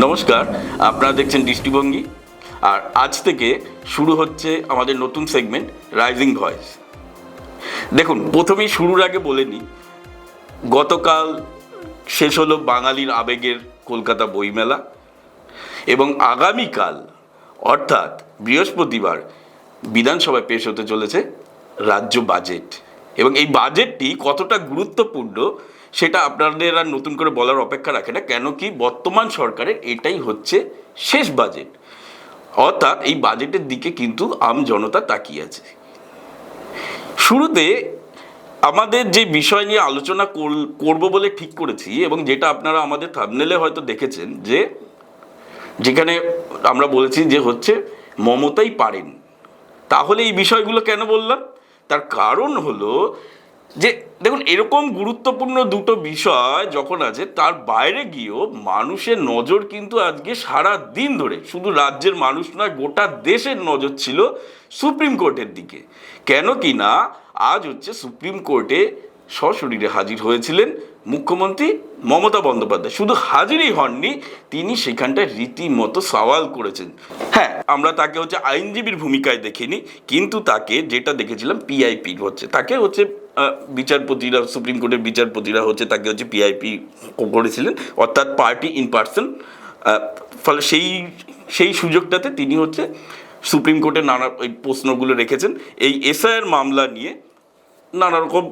নমস্কার, আপনারা দেখছেন দৃষ্টিভঙ্গি। আর আজ থেকে শুরু হচ্ছে আমাদের নতুন সেগমেন্ট রাইজিং ভয়েস। দেখুন, প্রথমেই শুরুর আগে বলে নিই, গতকাল শেষ হলো বাঙালির আবেগের কলকাতা বইমেলা এবং আগামীকাল অর্থাৎ বৃহস্পতিবার বিধানসভায় পেশ হতে চলেছে রাজ্য বাজেট। এবং এই বাজেটটি কতটা গুরুত্বপূর্ণ সেটা আপনাদের আর নতুন করে বলার অপেক্ষা রাখে না, কেন কি বর্তমান সরকারের এটাই হচ্ছে শেষ বাজেট। অর্থাৎ এই বাজেটের দিকে কিন্তু আম জনতা তাকিয়ে আছে। শুরুতে আমাদের যে বিষয় নিয়ে আলোচনা করব বলে ঠিক করেছি এবং যেটা আপনারা আমাদের থাম্বনেলে হয়তো দেখেছেন, যে যেখানে আমরা বলেছি যে হচ্ছে মমতাই পারেন। তাহলে এই বিষয়গুলো কেন বললাম? তার কারণ হলো যে দেখুন, এরকম গুরুত্বপূর্ণ দুটো বিষয় যখন আছে, তার বাইরে গিয়েও মানুষের নজর কিন্তু আজকে সারা দিন ধরে, শুধু রাজ্যের মানুষ নয় গোটা দেশের নজর ছিল সুপ্রিম কোর্টের দিকে। কেন কি না, আজ হচ্ছে সুপ্রিম কোর্টে সশরীরে হাজির হয়েছিলেন মুখ্যমন্ত্রী মমতা বন্দ্যোপাধ্যায়। শুধু হাজিরই হননি, তিনি সেখানটায় রীতিমতো সওয়াল করেছেন। হ্যাঁ, আমরা তাকে হচ্ছে আইনজীবীর ভূমিকায় দেখিনি, কিন্তু তাকে যেটা দেখেছিলাম পিআইপি হচ্ছে, তাকে হচ্ছে বিচারপতিরা, সুপ্রিম কোর্টের বিচারপতিরা হচ্ছে তাকে হচ্ছে পিআইপি করেছিলেন, অর্থাৎ পার্টি ইন পার্সন। ফলে সেই সুযোগটাতে তিনি হচ্ছে সুপ্রিম কোর্টে নানা ওই প্রশ্নগুলো রেখেছেন। এই এসআইআর মামলা নিয়ে নানা রকম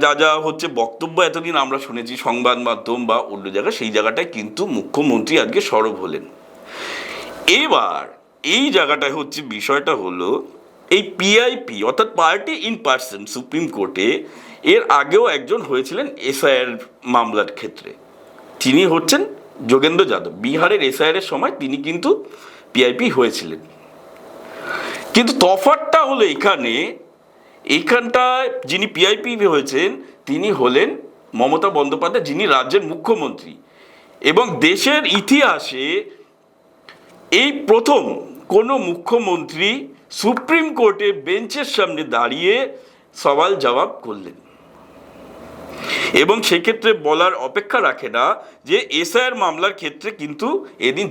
যা যা হচ্ছে বক্তব্য এতদিন আমরা শুনেছি সংবাদ মাধ্যম বা অন্য জায়গায়, সেই জায়গাটায় কিন্তু মুখ্যমন্ত্রী আজকে সরব হলেন। এবার এই জায়গাটায় হচ্ছে বিষয়টা হলো, এই পিআইপি অর্থাৎ পার্টি ইন পার্সন সুপ্রিম কোর্টে এর আগেও একজন হয়েছিলেন এসআইআর মামলার ক্ষেত্রে। তিনি হচ্ছেন যোগেন্দ্র যাদব। বিহারের এসআইআর সময় তিনি কিন্তু পিআইপি হয়েছিলেন। কিন্তু তফাৎটা হলো এইখানটায় যিনি পিআইপি হয়েছেন তিনি হলেন মমতা বন্দ্যোপাধ্যায়, যিনি রাজ্যের মুখ্যমন্ত্রী। এবং দেশের ইতিহাসে এই প্রথম কোনো মুখ্যমন্ত্রী সুপ্রিম কোর্টে বেঞ্চের সামনে দাঁড়িয়ে সওয়াল জবাব করলেন। এবং সেক্ষেত্রে বলার অপেক্ষা রাখে না যে এসআইআর মামলার ক্ষেত্রে কিন্তু এদিন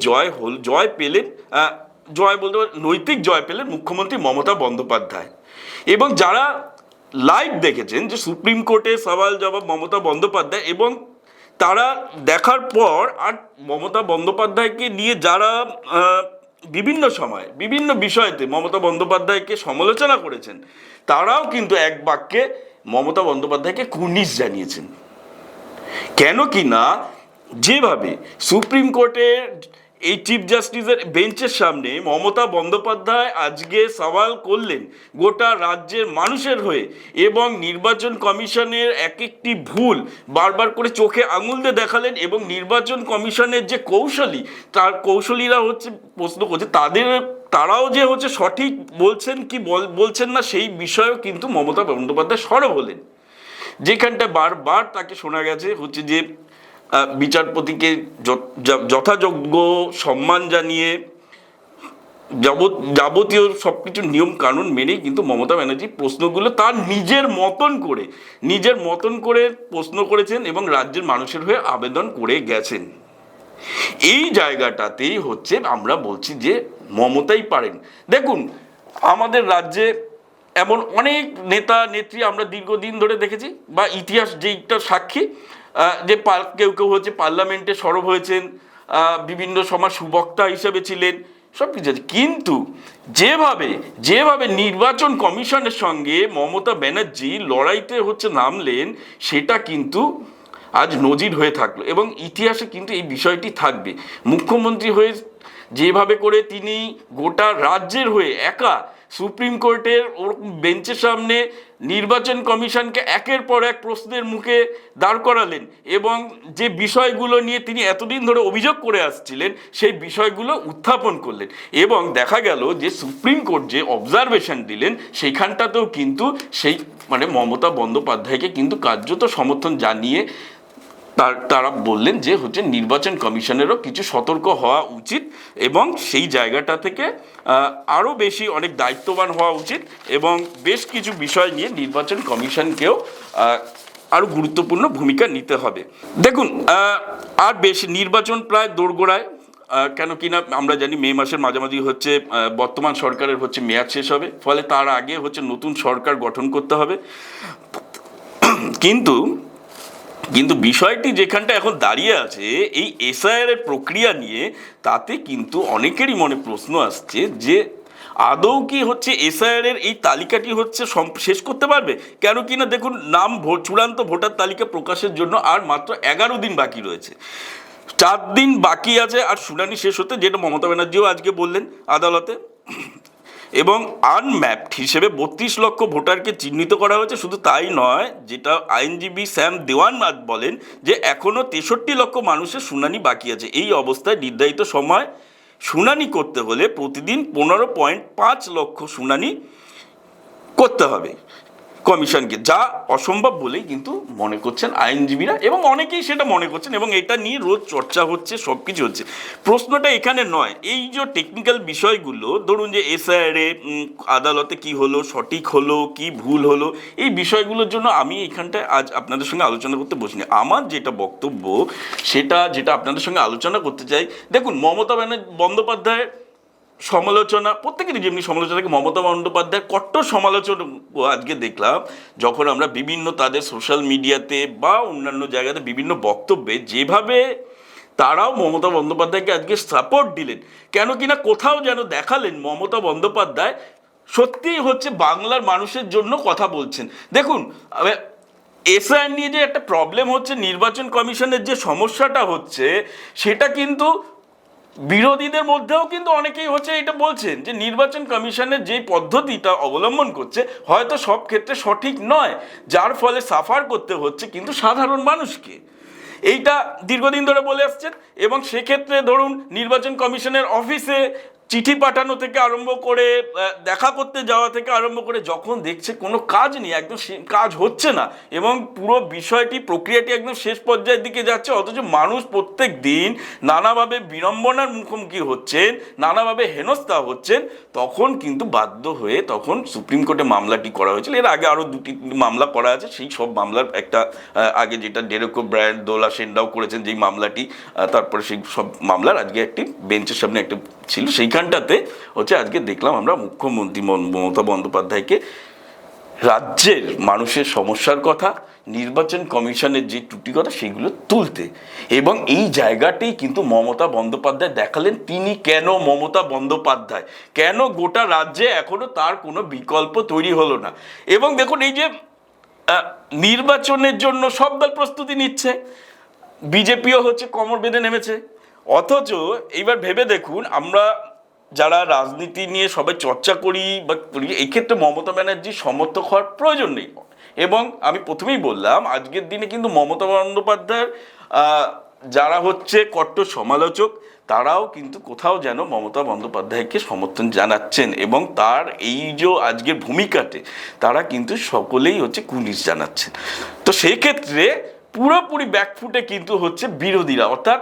জয় পেলেন, জয় বলতে নৈতিক জয় পেলেন মুখ্যমন্ত্রী মমতা বন্দ্যোপাধ্যায়। এবং যারা লাইভ দেখেছেন যে সুপ্রিম কোর্টে সওয়াল জবাব মমতা বন্দ্যোপাধ্যায়, এবং তারা দেখার পর আর মমতা বন্দ্যোপাধ্যায়কে নিয়ে যারা বিভিন্ন সময় বিভিন্ন বিষয়তে মমতা বন্দ্যোপাধ্যায়কে সমালোচনা করেছেন, তারাও কিন্তু এক বাক্যে মমতা বন্দ্যোপাধ্যায়কে কুর্নিশ জানিয়েছেন। কেন কি না, যেভাবে সুপ্রিম কোর্টের এই চিফ জাস্টিসের বেঞ্চের সামনে মমতা বন্দ্যোপাধ্যায় আজকে সওয়াল করলেন গোটা রাজ্যের মানুষের হয়ে, এবং নির্বাচন কমিশনের এক একটি ভুল বারবার করে চোখে আঙুল দিয়ে দেখালেন, এবং নির্বাচন কমিশনের যে কৌশলীরা হচ্ছে প্রশ্ন করছে তারাও যে হচ্ছে সঠিক বলছেন কি বলছেন না সেই বিষয়েও কিন্তু মমতা বন্দ্যোপাধ্যায় সরব হলেন। যেখানটা বারবার তাকে শোনা গেছে হচ্ছে যে বিচারপতিকে যথাযোগ্য সম্মান জানিয়ে যাবতীয় সব কিছু নিয়ম কানুন মেনেই কিন্তু মমতা ব্যানার্জি প্রশ্নগুলো তার নিজের মতন করে প্রশ্ন করেছেন এবং রাজ্যের মানুষের হয়ে আবেদন করে গেছেন। এই জায়গাটাতেই হচ্ছে আমরা বলছি যে মমতাই পারেন। দেখুন, আমাদের রাজ্যে এমন অনেক নেতা নেত্রী আমরা দীর্ঘদিন ধরে দেখেছি, বা ইতিহাস যেইটা সাক্ষী, যে কেউ কেউ হচ্ছে পার্লামেন্টে সরব হয়েছেন, বিভিন্ন সময় সুবক্তা হিসেবে ছিলেন, সব কিছু আছে। কিন্তু যেভাবে নির্বাচন কমিশনের সঙ্গে মমতা ব্যানার্জি লড়াইতে হচ্ছে নামলেন, সেটা কিন্তু আজ নজির হয়ে থাকলো এবং ইতিহাসে কিন্তু এই বিষয়টি থাকবে। মুখ্যমন্ত্রী হয়ে যেভাবে করে তিনি গোটা রাজ্যের হয়ে একা সুপ্রিম কোর্টের বেঞ্চের সামনে নির্বাচন কমিশনকে একের পর এক প্রশ্নের মুখে দাঁড় করালেন, এবং যে বিষয়গুলো নিয়ে তিনি এতদিন ধরে অভিযোগ করে আসছিলেন সেই বিষয়গুলো উত্থাপন করলেন, এবং দেখা গেল যে সুপ্রিম কোর্ট যে অবজারভেশন দিলেন সেইখানটাতেও কিন্তু সেই মমতা বন্দ্যোপাধ্যায়কে কিন্তু কার্যত সমর্থন জানিয়ে তারা বললেন যে হচ্ছে নির্বাচন কমিশনেরও কিছু সতর্ক হওয়া উচিত, এবং সেই জায়গাটা থেকে আরও বেশি অনেক দায়িত্ববান হওয়া উচিত, এবং বেশ কিছু বিষয় নিয়ে নির্বাচন কমিশনকেও আরও গুরুত্বপূর্ণ ভূমিকা নিতে হবে। দেখুন, আর বেশি নির্বাচন প্রায় দোরগোড়ায়, কেন কিনা আমরা জানি মে মাসের মাঝামাঝি হচ্ছে বর্তমান সরকারের হচ্ছে মেয়াদ শেষ হবে, ফলে তার আগে হচ্ছে নতুন সরকার গঠন করতে হবে। কিন্তু কিন্তু বিষয়টি যেখানটা এখন দাঁড়িয়ে আছে এই এসআইআর এর প্রক্রিয়া নিয়ে, তাতে কিন্তু অনেকেরই মনে প্রশ্ন আসছে যে আদৌ কি হচ্ছে এসআইআর এর এই তালিকাটি হচ্ছে শেষ করতে পারবে? কেন কিনা দেখুন, চূড়ান্ত ভোটার তালিকা প্রকাশের জন্য আর মাত্র 11 দিন বাকি রয়েছে, 4 দিন বাকি আছে আর শুনানি শেষ হতে, যেটা মমতা ব্যানার্জিও আজকে বললেন আদালতে। এবং আনম্যাপড হিসেবে 32 লক্ষ ভোটারকে চিহ্নিত করা হয়েছে। শুধু তাই নয়, যেটা আইনজীবী স্যাম দেওয়ান বলেন যে এখনও 63 লক্ষ মানুষের শুনানি বাকি আছে। এই অবস্থায় নির্ধারিত সময় শুনানি করতে হলে প্রতিদিন 15.5 লক্ষ শুনানি করতে হবে কমিশনকে, যা অসম্ভব বলেই কিন্তু মনে করছেন আইনজীবীরা, এবং অনেকেই সেটা মনে করছেন, এবং এটা নিয়ে রোজ চর্চা হচ্ছে, সব কিছু হচ্ছে। প্রশ্নটা এখানে নয়, এই যে টেকনিক্যাল বিষয়গুলো, ধরুন যে এসআইআর আদালতে কি হলো, সঠিক হলো কি ভুল হলো, এই বিষয়গুলোর জন্য আমি এখানটায় আজ আপনাদের সঙ্গে আলোচনা করতে বসিনি। আমার যেটা বক্তব্য, যেটা আপনাদের সঙ্গে আলোচনা করতে চাই, দেখুন মমতা বন্দ্যোপাধ্যায়ের সমালোচনা, প্রত্যেকেরই যেমনি সমালোচনা থাকে, মমতা বন্দ্যোপাধ্যায়ের কট্টর সমালোচনা আজকে দেখলাম যখন আমরা বিভিন্ন তাদের সোশ্যাল মিডিয়াতে বা অন্যান্য জায়গাতে বিভিন্ন বক্তব্যে, যেভাবে তারাও মমতা বন্দ্যোপাধ্যায়কে আজকে সাপোর্ট দিলেন, কেন কিনা কোথাও যেন দেখালেন মমতা বন্দ্যোপাধ্যায় সত্যিই হচ্ছে বাংলার মানুষের জন্য কথা বলছেন। দেখুন, এসআইআর নিয়ে যে একটা প্রবলেম হচ্ছে, নির্বাচন কমিশনের যে সমস্যাটা হচ্ছে, সেটা কিন্তু বিরোধীদের মধ্যেও কিন্তু অনেকেই হচ্ছে এটা বলছেন যে নির্বাচন কমিশনের যে পদ্ধতিটা অবলম্বন করছে হয়তো সব ক্ষেত্রে সঠিক নয়, যার ফলে সাফার করতে হচ্ছে কিন্তু সাধারণ মানুষকে। এইটা দীর্ঘদিন ধরে বলে আসছেন, এবং সেক্ষেত্রে ধরুন নির্বাচন কমিশনের অফিসে চিঠি পাঠানো থেকে আরম্ভ করে, দেখা করতে যাওয়া থেকে আরম্ভ করে, যখন দেখছে কোনো কাজ নেই, একদম কাজ হচ্ছে না, এবং পুরো বিষয়টি প্রক্রিয়াটি একদম শেষ পর্যায়ের দিকে যাচ্ছে, অথচ মানুষ প্রত্যেক দিন নানাভাবে বিড়ম্বনার মুখোমুখি হচ্ছেন, নানাভাবে হেনস্থা হচ্ছেন, তখন কিন্তু বাধ্য হয়ে তখন সুপ্রিম কোর্টে মামলাটি করা হয়েছিল। এর আগে আরও 2টি মামলা করা আছে, সেই সব মামলার একটা আগে যেটা ডেরেকো ব্রায়ান, দোলা সেনরাও করেছেন যেই মামলাটি, তারপরে সেই সব মামলার আজকে একটি বেঞ্চের সামনে একটা ছিল, সেইখানটাতে হচ্ছে আজকে দেখলাম আমরা মুখ্যমন্ত্রী মমতা বন্দ্যোপাধ্যায়কে রাজ্যের মানুষের সমস্যার কথা, নির্বাচন কমিশনের যে ত্রুটি কথা, সেগুলো তুলতে, এবং এই জায়গাতেই কিন্তু মমতা বন্দ্যোপাধ্যায় দেখালেন তিনি কেন মমতা বন্দ্যোপাধ্যায়, কেন গোটা রাজ্যে এখনো তার কোনো বিকল্প তৈরি হলো না। এবং দেখুন, এই যে নির্বাচনের জন্য সব দল প্রস্তুতি নিচ্ছে, বিজেপিও হচ্ছে কোমর বেঁধে নেমেছে, অথচ এইবার ভেবে দেখুন, আমরা যারা রাজনীতি নিয়ে সবাই চর্চা করি বা এই ক্ষেত্রে মমতা ব্যানার্জির সমর্থক হওয়ার প্রয়োজন নেই। এবং আমি প্রথমেই বললাম, আজকের দিনে কিন্তু মমতা বন্দ্যোপাধ্যায়ের যারা হচ্ছে কট্টর সমালোচক, তারাও কিন্তু কোথাও যেন মমতা বন্দ্যোপাধ্যায়কে সমর্থন জানাচ্ছেন, এবং তার এই যে আজকের ভূমিকাতে তারা কিন্তু সকলেই হচ্ছে কুর্নিশ জানাচ্ছেন। তো সেই ক্ষেত্রে পুরোপুরি ব্যাকফুটে কিন্তু হচ্ছে বিরোধীরা, অর্থাৎ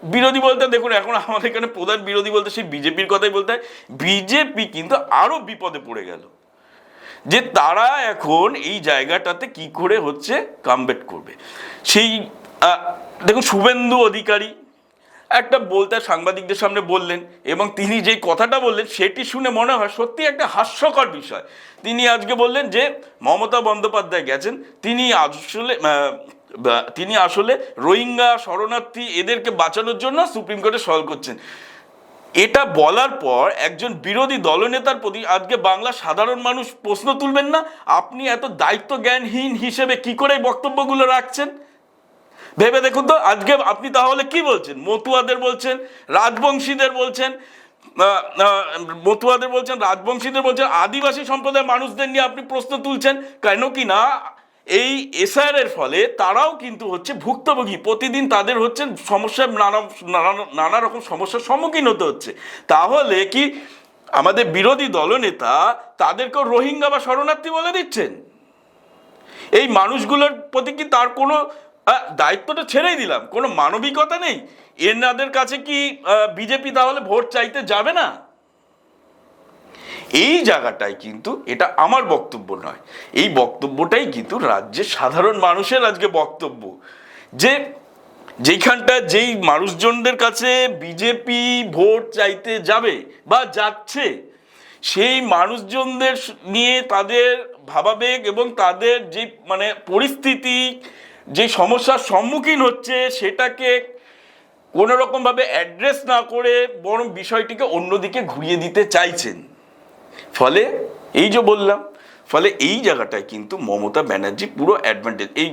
বিরোধী বলতে দেখুন এখন আমাদের এখানে প্রধান বিরোধী বলতে সেই বিজেপির কথাই বলতে হয়। বিজেপি কিন্তু আরো বিপদে পড়ে গেল, যে তারা এখন এই জায়গাটাতে কি করে হচ্ছে কামব্যাক করবে। সেই দেখুন, শুভেন্দু অধিকারী একটা বলতে সাংবাদিকদের সামনে বললেন, এবং তিনি যেই কথাটা বললেন সেটি শুনে মনে হয় সত্যি একটা হাস্যকর বিষয়। তিনি আজকে বললেন যে মমতা বন্দ্যোপাধ্যায় গেছেন, তিনি আসলে রোহিঙ্গা শরণার্থী এদেরকে বাঁচানোর জন্য সুপ্রিম কোর্টে সওয়াল করছেন। এটা বলার পর একজন বিরোধী দলনেতার প্রতি আজকে বাংলার সাধারণ মানুষ প্রশ্ন তুলবেন না, আপনি এত দায়িত্ব জ্ঞানহীন হিসেবে কি করে বক্তব্যগুলো রাখছেন? ভেবে দেখুন তো, আজকে আপনি তাহলে কি বলছেন? মতুয়াদের বলছেন, রাজবংশীদের বলছেন, রাজবংশীদের বলছেন, আদিবাসী সম্প্রদায়ের মানুষদের নিয়ে আপনি প্রশ্ন তুলছেন, কেন কি না এই এসআইআর এর ফলে তারাও কিন্তু হচ্ছে ভুক্তভোগী, প্রতিদিন তাদের হচ্ছে সমস্যার নানা রকম সমস্যার সম্মুখীন হতে হচ্ছে। তাহলে কি আমাদের বিরোধী দলনেতা তাদেরকেও রোহিঙ্গা বা শরণার্থী বলে দিচ্ছেন? এই মানুষগুলোর প্রতি কি তার কোনো দায়িত্বটা ছেড়েই দিলাম, কোনো মানবিকতা নেই? এনাদের কাছে কি বিজেপি তাহলে ভোট চাইতে যাবে না? এই জায়গাটায় কিন্তু এটা আমার বক্তব্য নয়, এই বক্তব্যটাই কিন্তু রাজ্যের সাধারণ মানুষের আজকে বক্তব্য, যে যেইখানটা যেই মানুষজনদের কাছে বিজেপি ভোট চাইতে যাবে বা যাচ্ছে, সেই মানুষজনদের নিয়ে তাদের ভাবাবেগ এবং তাদের যে মানে পরিস্থিতি, যে সমস্যার সম্মুখীন হচ্ছে, সেটাকে কোনো রকমভাবে অ্যাড্রেস না করে বরং বিষয়টিকে অন্যদিকে ঘুরিয়ে দিতে চাইছেন। ফলে এই যে বললাম, ফলে এই জায়গাটায় কিন্তু মমতা ব্যানার্জি পুরো অ্যাডভান্টেজ। এই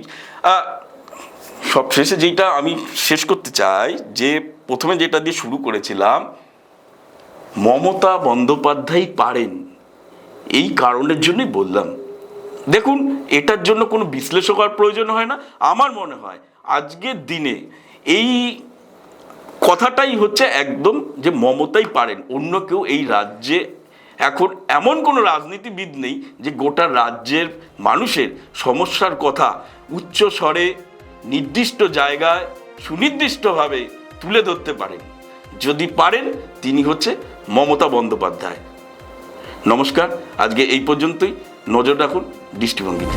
সবশেষে যেটা আমি শেষ করতে চাই, যে প্রথমে যেটা দিয়ে শুরু করেছিলাম, মমতা বন্দ্যোপাধ্যায় পারেন, এই কারণের জন্যই বললাম। দেখুন, এটার জন্য কোনো বিশ্লেষক হওয়ার প্রয়োজন হয় না। আমার মনে হয় আজকের দিনে এই কথাটাই হচ্ছে একদম, যে মমতাই পারেন, অন্য কেউ এই রাজ্যে এখন এমন কোনো রাজনীতিবিদ নেই যে গোটা রাজ্যের মানুষের সমস্যার কথা উচ্চ স্বরে নির্দিষ্ট জায়গায় সুনির্দিষ্টভাবে তুলে ধরতে পারেন। যদি পারেন, তিনি হচ্ছে মমতা বন্দ্যোপাধ্যায়। নমস্কার, আজকে এই পর্যন্তই। নজর রাখুন দৃষ্টিভঙ্গিতে।